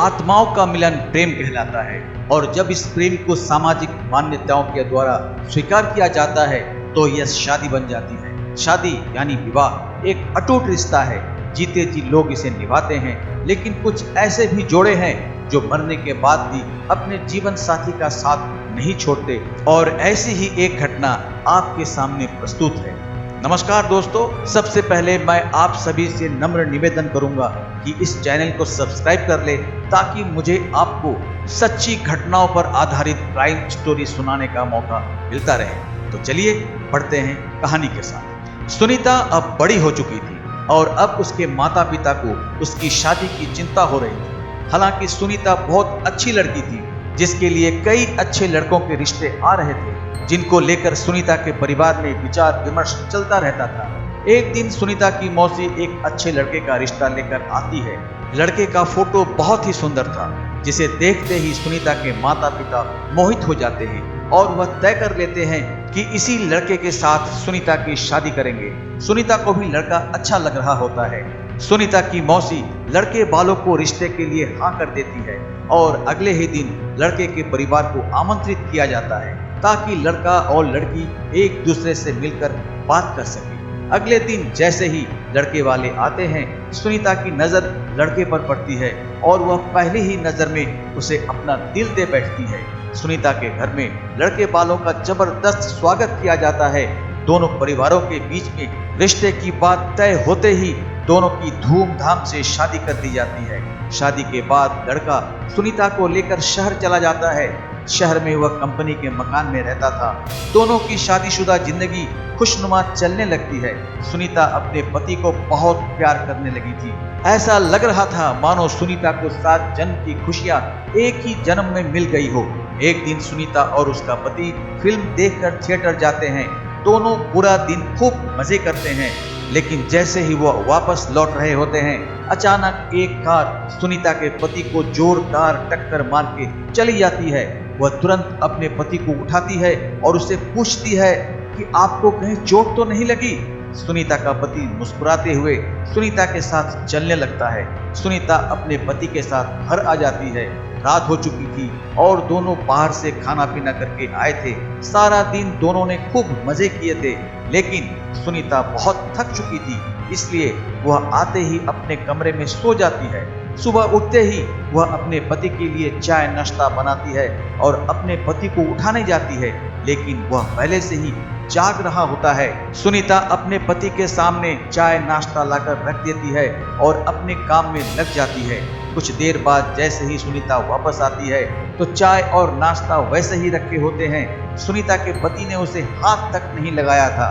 आत्माओं का मिलन प्रेम कहलाता है और जब इस प्रेम को सामाजिक मान्यताओं के द्वारा स्वीकार किया जाता है तो यह शादी बन जाती है। शादी यानी विवाह एक अटूट रिश्ता है। जीते जी लोग इसे निभाते हैं, लेकिन कुछ ऐसे भी जोड़े हैं जो मरने के बाद भी अपने जीवन साथी का साथ नहीं छोड़ते और ऐसी ही एक घटना आपके सामने प्रस्तुत है। नमस्कार दोस्तों, सबसे पहले मैं आप सभी से नम्र निवेदन करूंगा कि इस चैनल को सब्सक्राइब कर ले ताकि मुझे आपको सच्ची घटनाओं पर आधारित क्राइम स्टोरी सुनाने का मौका मिलता रहे। तो चलिए बढ़ते हैं कहानी के साथ। सुनीता अब बड़ी हो चुकी थी और अब उसके माता पिता को उसकी शादी की चिंता हो रही थी। हालांकि सुनीता बहुत अच्छी लड़की थी जिसके लिए कई अच्छे लड़कों के रिश्ते आ रहे थे, जिनको लेकर सुनीता के परिवार में विचार विमर्श चलता रहता था। एक दिन सुनीता की मौसी एक अच्छे लड़के का रिश्ता लेकर आती है। लड़के का फोटो बहुत ही सुंदर था, जिसे देखते ही सुनीता के माता पिता मोहित हो जाते हैं और वह तय कर लेते हैं कि इसी लड़के के साथ सुनीता की शादी करेंगे। सुनीता को भी लड़का अच्छा लग रहा होता है। सुनीता की मौसी लड़के वालों को रिश्ते के लिए हाँ कर देती है और अगले ही दिन लड़के के परिवार को आमंत्रित किया जाता है ताकि लड़का और लड़की एक दूसरे से मिलकर बात कर सके। अगले दिन जैसे ही लड़के वाले आते हैं, सुनीता की नजर लड़के पर पड़ती है और वह पहली ही नजर में उसे अपना दिल दे बैठती है। सुनीता के घर में लड़के वालों का जबरदस्त स्वागत किया जाता है। दोनों परिवारों के बीच में रिश्ते की बात तय होते ही दोनों की धूमधाम से शादी कर दी जाती है। शादी के बाद लड़का सुनीता को लेकर शहर चला जाता है। शहर में वह कंपनी के मकान में रहता था। दोनों की शादीशुदा जिंदगी खुशनुमा चलने लगती है। सुनीता अपने पति को बहुत प्यार करने लगी थी। ऐसा लग रहा था मानो सुनीता को 7 जन्म की खुशियां एक ही जन्म में मिल गई हो। एक दिन सुनीता और उसका पति फिल्म देखकर थिएटर जाते हैं। दोनों पूरा दिन खूब मजे करते हैं, लेकिन जैसे ही वह वापस लौट रहे होते हैं, अचानक एक कार सुनीता के पति को जोरदार टक्कर मार के चली जाती है। वह तुरंत अपने पति को उठाती है और उससे पूछती है कि आपको कहीं चोट तो नहीं लगी। सुनीता का पति मुस्कुराते हुए सुनीता के साथ चलने लगता है। सुनीता अपने पति के साथ घर आ जाती है। रात हो चुकी थी और दोनों बाहर से खाना पीना करके आए थे। सारा दिन दोनों ने खूब मजे किए थे, लेकिन सुनीता बहुत थक चुकी थी, इसलिए वह आते ही अपने कमरे में सो जाती है। सुबह उठते ही वह अपने पति के लिए चाय नाश्ता बनाती है और अपने पति को उठाने जाती है, लेकिन वह पहले से ही जाग रहा होता है। सुनीता अपने पति के सामने चाय नाश्ता लाकर रख देती है और अपने काम में लग जाती है। कुछ देर बाद जैसे ही सुनीता वापस आती है तो चाय और नाश्ता वैसे ही रखे होते हैं। सुनीता के पति ने उसे हाथ तक नहीं लगाया था।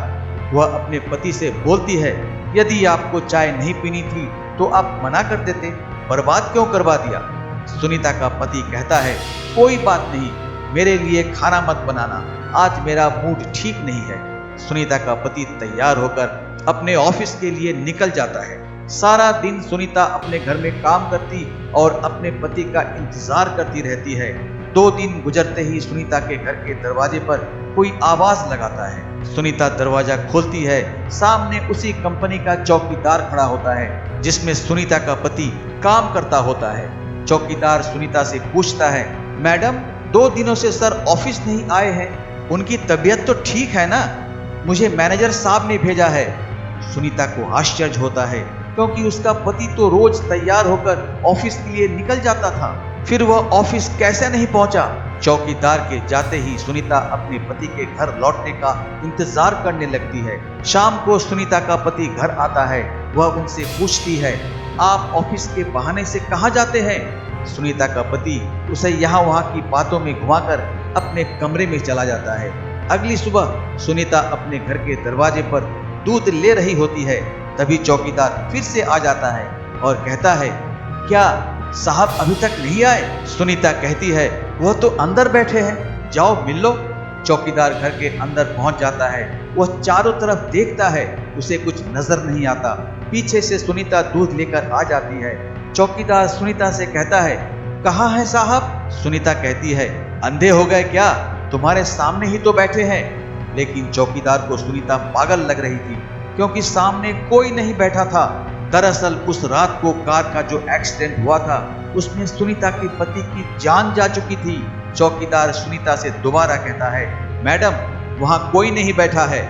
वह अपने पति से बोलती है, यदि आपको चाय नहीं पीनी थी तो आप मना कर देते, बर्बाद क्यों करवा दिया। सुनीता का पति कहता है, कोई बात नहीं, मेरे लिए खाना मत बनाना, आज मेरा मूड ठीक नहीं है। सुनीता का पति तैयार होकर अपने ऑफिस के लिए निकल जाता है। सारा दिन सुनीता अपने घर में काम करती और अपने पति का इंतजार करती रहती है। 2 दिन गुजरते ही सुनीता के घर के दरवाजे पर कोई आवाज लगाता है। सुनीता दरवाजा खोलती है। सामने उसी कंपनी का चौकीदार खड़ा होता है जिसमें सुनीता का पति काम करता होता है। चौकीदार सुनीता से पूछता है, मैडम 2 दिनों से सर ऑफिस नहीं आए हैं, उनकी तबीयत तो ठीक है ना? मुझे मैनेजर साहब ने भेजा है। सुनीता को आश्चर्य होता है क्योंकि उसका पति तो रोज तैयार होकर ऑफिस के लिए निकल जाता था, फिर वह ऑफिस कैसे नहीं पहुंचा। चौकीदार के जाते ही सुनीता अपने पति के घर लौटने का इंतजार करने लगती है। शाम को सुनीता का पति घर आता है। वह उनसे पूछती है, आप ऑफिस के बहाने से कहाँ जाते हैं? सुनीता का पति उसे यहाँ वहाँ की बातों में घुमाकर अपने कमरे में चला जाता है। अगली सुबह सुनीता अपने घर के दरवाजे पर दूध ले रही होती है। तभी चौकीदार फिर से आ जाता है और कहता है, क्या साहब अभी तक नहीं आए? सुनीता कहती है, वह तो अंदर बैठे हैं, जाओ मिल लो। चौकीदार घर के अंदर पहुंच जाता है। वह चारों तरफ देखता है, उसे कुछ नजर नहीं आता। पीछे से सुनीता दूध लेकर आ जाती है। चौकीदार सुनीता से कहता है, कहाँ है साहब? सुनीता कहती है, अंधे हो गए क्या? तुम्हारे सामने ही तो बैठे हैं। लेकिन चौकीदार को सुनीता पागल लग रही थी क्योंकि सामने कोई नहीं बैठा था। दरअसल उस रात को कार का जो एक्सीडेंट हुआ था उसमें सुनीता के पति की जान जा चुकी थी। चौकीदार सुनीता से दोबारा कहता है, मैडम वहां कोई नहीं बैठा है।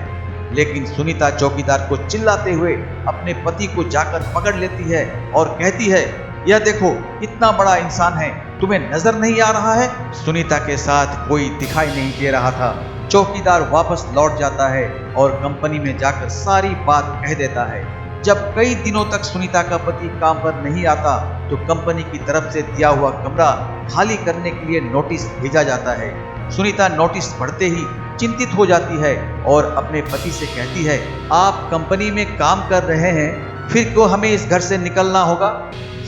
लेकिन सुनीता चौकीदार को चिल्लाते हुए अपने पति को जाकर पकड़ लेती है और कहती है, यह देखो इतना बड़ा इंसान है, तुम्हें नजर नहीं आ रहा है? सुनीता के साथ कोई दिखाई नहीं दे रहा था। चौकीदार वापस लौट जाता है और कंपनी में जाकर सारी बात कह देता है। जब कई दिनों तक सुनीता का पति काम पर नहीं आता तो कंपनी की तरफ से दिया हुआ कमरा खाली करने के लिए नोटिस भेजा जाता है। सुनीता नोटिस पढ़ते ही चिंतित हो जाती है और अपने पति से कहती है, आप कंपनी में काम कर रहे हैं, फिर क्यों हमें इस घर से निकलना होगा?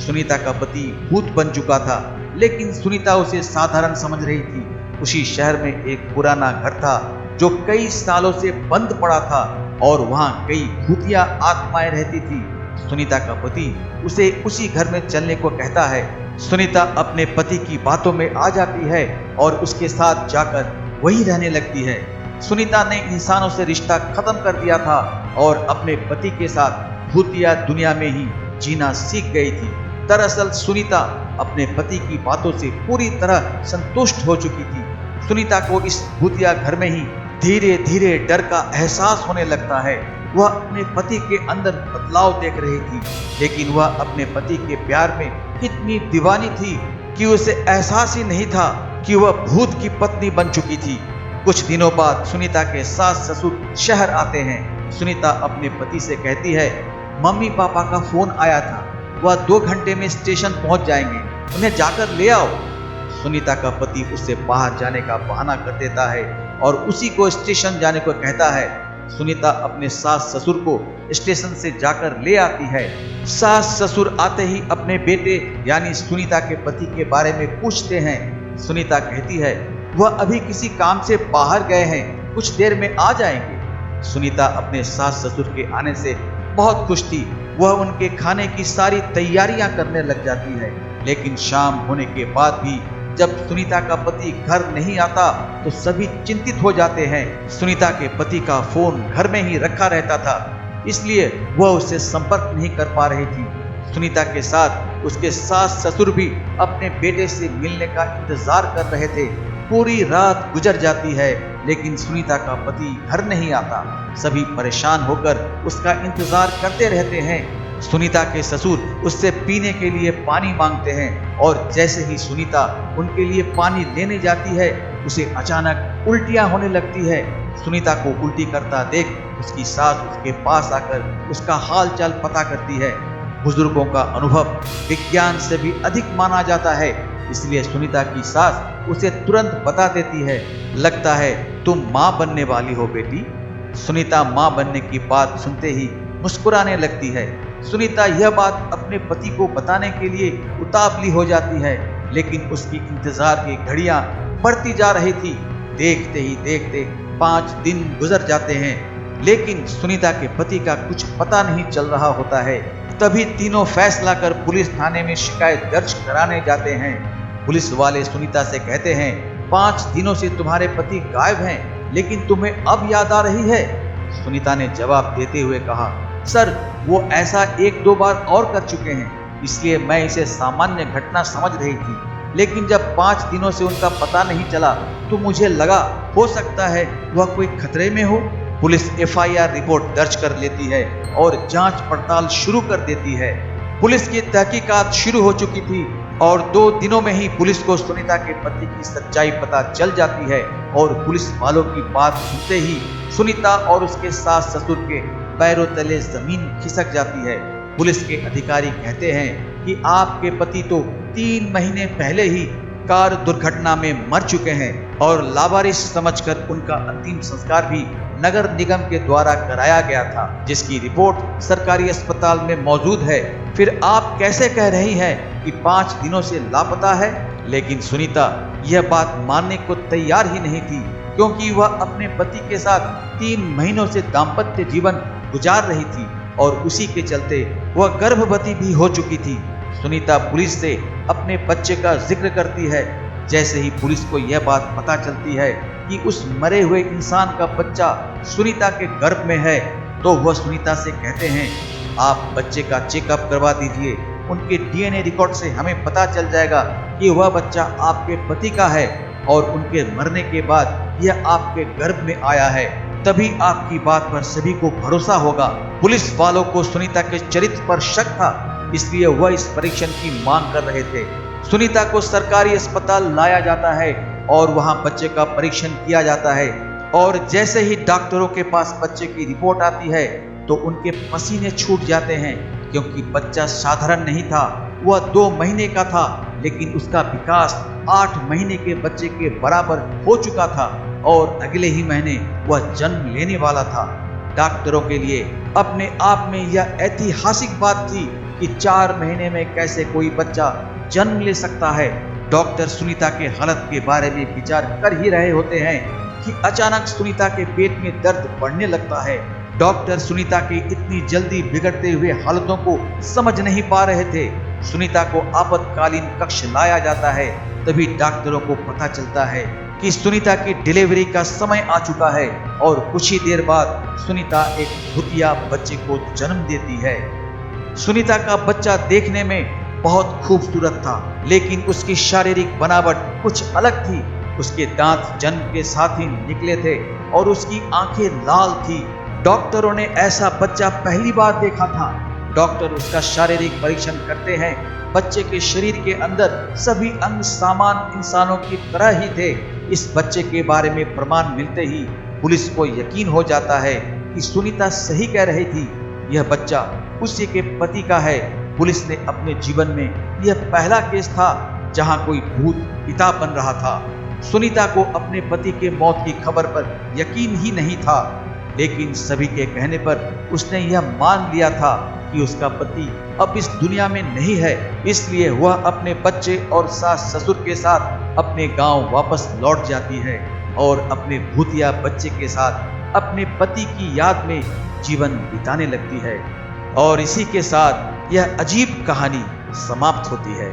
सुनीता का पति भूत बन चुका था, लेकिन सुनीता उसे साधारण समझ रही थी। उसी शहर में एक पुराना घर था जो कई सालों से बंद पड़ा था और वहां कई भूतिया आत्माएं रहती थी। सुनीता का पति उसे उसी घर में चलने को कहता है। सुनीता अपने पति की बातों में आ जाती है और उसके साथ जाकर वही रहने लगती है। सुनीता ने इंसानों से रिश्ता खत्म कर दिया था और अपने पति के साथ भूतिया दुनिया में ही जीना सीख गई थी। दरअसल सुनीता अपने पति की बातों से पूरी तरह संतुष्ट हो चुकी थी। सुनीता को इस भूतिया घर में ही धीरे धीरे डर का एहसास होने लगता है। वह अपने पति के अंदर बदलाव देख रही थी, लेकिन वह अपने पति के प्यार में इतनी दीवानी थी कि उसे एहसास ही नहीं था कि वह भूत की पत्नी बन चुकी थी। कुछ दिनों बाद सुनीता के सास ससुर शहर आते हैं। सुनीता अपने पति से कहती है, मम्मी पापा का फोन आया था, वह 2 घंटे में स्टेशन पहुंच जाएंगे, उन्हें जाकर ले आओ। सुनीता का पति उससे बाहर जाने का बहाना कर देता है और उसी को स्टेशन जाने को कहता है। सुनीता अपने सास ससुर को स्टेशन से जाकर ले आती है। सास ससुर आते ही अपने बेटे यानी सुनीता के पति के बारे में पूछते हैं। सुनीता कहती है, वह अभी किसी काम से बाहर गए हैं, कुछ देर में आ जाएंगे। सुनीता अपने सास ससुर के आने से बहुत खुश थी। वह उनके खाने की सारी तैयारियां करने लग जाती है, लेकिन शाम होने के बाद भी जब सुनीता का पति घर नहीं आता तो सभी चिंतित हो जाते हैं। सुनीता के पति का फोन घर में ही रखा रहता था, इसलिए वह उससे संपर्क नहीं कर पा रही थी। सुनीता के साथ उसके सास ससुर भी अपने बेटे से मिलने का इंतजार कर रहे थे। पूरी रात गुजर जाती है, लेकिन सुनीता का पति घर नहीं आता। सभी परेशान होकर उसका इंतजार करते रहते हैं। सुनीता के ससुर उससे पीने के लिए पानी मांगते हैं और जैसे ही सुनीता उनके लिए पानी लेने जाती है, उसे अचानक उल्टियां होने लगती है। सुनीता को उल्टी करता देख उसकी सास उसके पास आकर उसका हाल चाल पता करती है। बुजुर्गों का अनुभव विज्ञान से भी अधिक माना जाता है, इसलिए सुनीता की सास उसे तुरंत बता देती है, लगता है तुम माँ बनने वाली हो बेटी। सुनीता माँ बनने की बात सुनते ही मुस्कुराने लगती है। सुनीता यह बात अपने पति को बताने के लिए उतावली हो जाती है, लेकिन उसकी इंतजार की घड़ियां बढ़ती जा रही थी। देखते ही देखते 5 दिन गुजर जाते हैं, लेकिन सुनीता के पति का कुछ पता नहीं चल रहा होता है। तभी तीनों फैसला कर पुलिस थाने में शिकायत दर्ज कराने जाते हैं। पुलिस वाले सुनीता से कहते हैं, 5 दिनों से तुम्हारे पति गायब हैं, लेकिन तुम्हें अब याद आ रही है? सुनीता ने जवाब देते हुए कहा, सर वो ऐसा 1-2 बार और कर चुके हैं, इसलिए मैं इसे सामान्य घटना समझ रही थी, लेकिन जब 5 दिनों से उनका पता नहीं चला तो मुझे लगा हो सकता है वह कोई खतरे में हो। पुलिस FIR रिपोर्ट दर्ज कर लेती है और जांच पड़ताल शुरू कर देती है। पुलिस की तहकीकात शुरू हो चुकी थी और 2 दिनों में ही पुलिस को सुनीता के पति की सच्चाई पता चल जाती है और पुलिस वालों की बात सुनते ही सुनीता और उसके सास ससुर के पैरों तले जमीन खिसक जाती है। पुलिस के अधिकारी कहते हैं कि आपके पति तो 3 महीने पहले ही कार दुर्घटना में मर चुके हैं और लावारिस समझकर उनका अंतिम संस्कार भी नगर निगम के द्वारा कराया गया था, जिसकी रिपोर्ट सरकारी अस्पताल में मौजूद है। फिर आप कैसे कह रही हैं कि 5 दिनों से लापता है? लेकिन सुनीता यह बात मानने को तैयार ही नहीं थी, क्योंकि वह अपने पति के साथ 3 महीनों से दाम्पत्य जीवन गुजार रही थी और उसी के चलते वह गर्भवती भी हो चुकी थी। सुनीता पुलिस से अपने बच्चे का जिक्र करती है। जैसे ही पुलिस को यह बात पता चलती है कि उस मरे हुए इंसान का बच्चा सुनीता के गर्भ में है, तो वह सुनीता से कहते हैं, आप बच्चे का चेकअप करवा दीजिए। उनके डीएनए रिकॉर्ड से हमें पता चल जाएगा कि वह बच्चा आपके पति का है और उनके मरने के बाद यह आपके गर्भ में आया है। तभी आपकी बात पर सभी को भरोसा होगा। पुलिस वालों को सुनीता के चरित्र पर शक था, इसलिए वह इस परीक्षण की मांग कर रहे थे। सुनीता को सरकारी अस्पताल लाया जाता है और वहां बच्चे का परीक्षण किया जाता है और जैसे ही डॉक्टरों के पास बच्चे की रिपोर्ट आती है तो उनके पसीने छूट जाते हैं, क्योंकि बच्चा साधारण नहीं था। वह 2 महीने का था, लेकिन उसका विकास 8 महीने के बच्चे के बराबर हो चुका था और अगले ही महीने वह जन्म लेने वाला था। डॉक्टरों के लिए अपने आप में यह ऐतिहासिक बात थी कि 4 महीने में कैसे कोई बच्चा जन्म ले सकता है। डॉक्टर सुनीता के हालत के बारे में विचार कर ही रहे होते हैं कि अचानक सुनीता के पेट में दर्द बढ़ने लगता है। डॉक्टर सुनीता की इतनी जल्दी बिगड़ते हुए हालतों को समझ नहीं पा रहे थे। सुनीता को आपातकालीन कक्ष लाया जाता है। तभी डॉक्टरों को पता चलता है कि सुनीता की डिलीवरी का समय आ चुका है और कुछ ही देर बाद सुनीता एक भूतिया बच्चे को जन्म देती है। सुनीता का बच्चा देखने में बहुत खूबसूरत था, लेकिन उसकी शारीरिक बनावट कुछ अलग थी। उसके दांत जन्म के साथ ही निकले थे और उसकी आंखें लाल थी। डॉक्टरों ने ऐसा बच्चा पहली बार देखा था। डॉक्टर उसका शारीरिक परीक्षण करते हैं। बच्चे के शरीर के अंदर सभी अंग सामान्य इंसानों की तरह ही थे। इस बच्चे के बारे में प्रमाण मिलते ही पुलिस को यकीन हो जाता है कि सुनीता सही कह रही थी, यह बच्चा उसी के पति का है। पुलिस ने अपने जीवन में यह पहला केस था जहां कोई भूत पिता बन रहा था। सुनीता को अपने पति के मौत की खबर पर यकीन ही नहीं था, लेकिन सभी के कहने पर उसने यह मान लिया था कि उसका पति अब इस दुनिया में नहीं है। इसलिए वह अपने बच्चे और सास ससुर के साथ अपने गांव वापस लौट जाती है और अपने भूतिया बच्चे के साथ अपने पति की याद में जीवन बिताने लगती है। और इसी के साथ यह अजीब कहानी समाप्त होती है।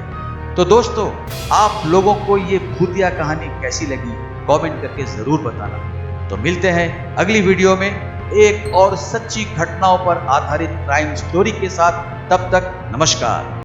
तो दोस्तों, आप लोगों को ये भूतिया कहानी कैसी लगी कमेंट करके जरूर बताना। तो मिलते हैं अगली वीडियो में एक और सच्ची घटनाओं पर आधारित क्राइम स्टोरी के साथ। तब तक नमस्कार।